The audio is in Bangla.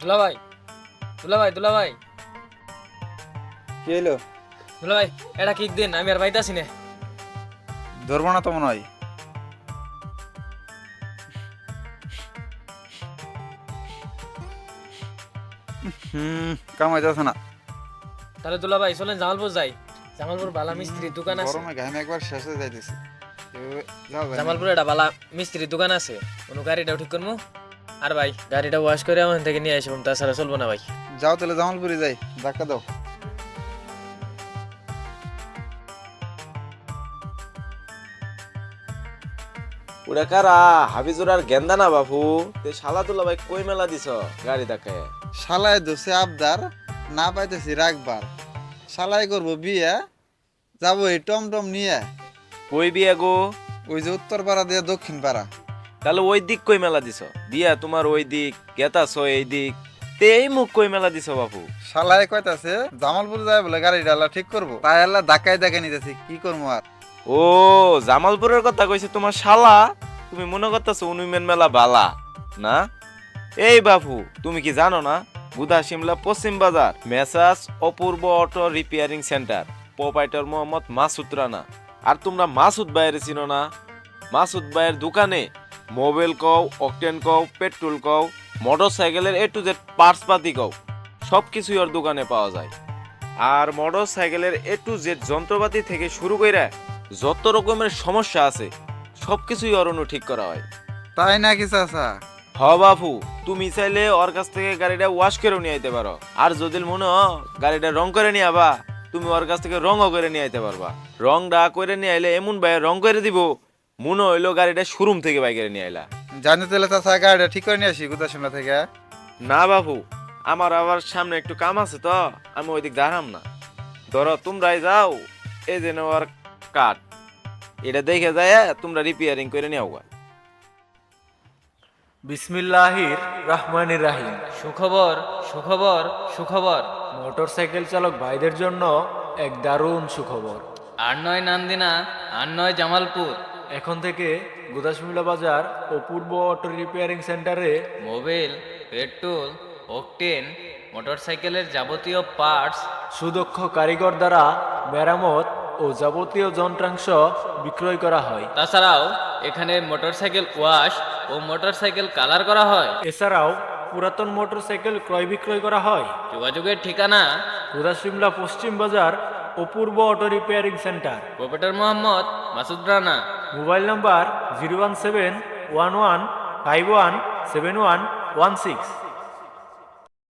দুলাভাই, দুলাভাই, দুলাভাই, কি হলো? দুলাভাই, এটা কিক দিন, আমি আর বাইতে আছি না। ধরবো না তো মনে হয়। কামাই যাচ্ছে না। তাহলে দুলাভাই চলেন জামালপুর যাই। জামালপুর বালা মিস্ত্রির দোকান আছে। গরমে ঘামে একবার শেষ হয়ে যাইতেছে। যাও ভাই, জামালপুরে একটা বালা মিস্ত্রির দোকান আছে, কোনো গাড়িটাও ঠিক করবো। আর ভাই গাড়িটা ওয়াশ করে আমার থেকে নিয়ে আসবো, তাছাড়া চলবো না ভাই। যাও তাহলে জামালপুরে যাই, ধাক্কা দাও। ওরা কারা? হাবিজুর আর গেন্দা না বাপু? তে শালা তুলা ভাই কই মেলা দিছ গাড়ি দেখায়? শালায় দোষে আবদার, না পাইতেছি রাখবার। শালাই করবো বিয়ে, যাবো এই টমটম নিয়ে। কই বিয়া গো? ওই যে উত্তর পাড়া দিয়ে দক্ষিণ পাড়া। তাহলে ওই দিক কই মেলা দিছ? বিয়া তোমার ওই দিক, গেতাছ এই দিক, তে এই মুখ কই মেলা দিছ বাপু? শালায় কইতাছে জামালপুর যায় বলে গাড়িটা আল্লাহ ঠিক করবো, তাই আল্লাহ ধাক্কায় দেখে নিতেছি, কি করবো আর। ও জামালপুরের কথা কইছে তোমার শালা? তুমি মনে করতেছো উনুমেন মেলা বালা না? এই বাপু তুমি কি জানো না, বুধা Simla Paschim Bazar messrs Apurba auto repairing centre, proprietor Mohammad Masud Rana. আর তোমরা মাসুদ ভাইয়ের চিনো না? মাসুদ ভাইয়ের দোকানে মোবাইল কও, অকটেন কও, পেট্রোল কও, মোটর সাইকেলের A to Z পার্টস পাতি কও, সব কিছুই ওর দোকানে পাওয়া যায়। আর মোটর সাইকেলের A to Z যন্ত্রপাতি থেকে শুরু কইরা যত রকমের সমস্যা আছে সব কিছুই ওর অনু ঠিক করা হয়। তাই নাকি চাচা? হ বাপু, তুমি চাইলে ওর কাছ থেকে গাড়িটা ওয়াশ করে নিয়ে আইতে পারো। আর যদি মনে হয় গাড়িটা রং করে নিয়ে আবা, তুমি ওর কাছ থেকে রঙও করে নিয়ে আইতে পারবা। রংটা করে নিয়ে আইলে এমন ভাই রং করে দিব, মনে হইলো গাড়িটা শোরুম থেকে বাইকের নিয়ে আইলা। জানি তাহলে চাচা, গাড়িটা ঠিক করে নিয়ে আসি গুদাসিমলা থেকে। না বাপু, আমার আবার সামনে একটু কাম আছে তো, আমি ওইদিক দাঁড়াম না। ধরো তোমরাই যাও, এই যে নেওয়ার কাঠ, এটা দেখে যায় তোমরা রিপেয়ারিং করে নিও গা। বিসমিল্লাহির রহমানির রাহিম। সুখবর, সুখবর, সুখবর। মোটরসাইকেল চালক ভাইদের জন্য এক দারুণ সুখবর। আর নয় নান্দিনা, আর নয় জামালপুর। এখন থেকে গুদাসমিল্লা বাজার ও পূর্ব অটো রিপেয়ারিং সেন্টারে মোবিল, পেট্রোল, অকটেন, মোটরসাইকেলের যাবতীয় পার্টস, সুদক্ষ কারিগর দ্বারা মেরামত ও যাবতীয় যন্ত্রাংশ বিক্রয় করা হয়। তাছাড়াও এখানে মোটরসাইকেল ওয়াশ ও মোটরসাইকেল কালার করা হয়। এছাড়াও পুরাতন মোটরসাইকেল ক্রয় বিক্রয় করা হয়। যোগাযোগের ঠিকানা গুদাসিমলা পশ্চিম বাজার ও পূর্ব auto repairing centre. Proprietor Mohammad Masud Rana. Mobile number 01711517116।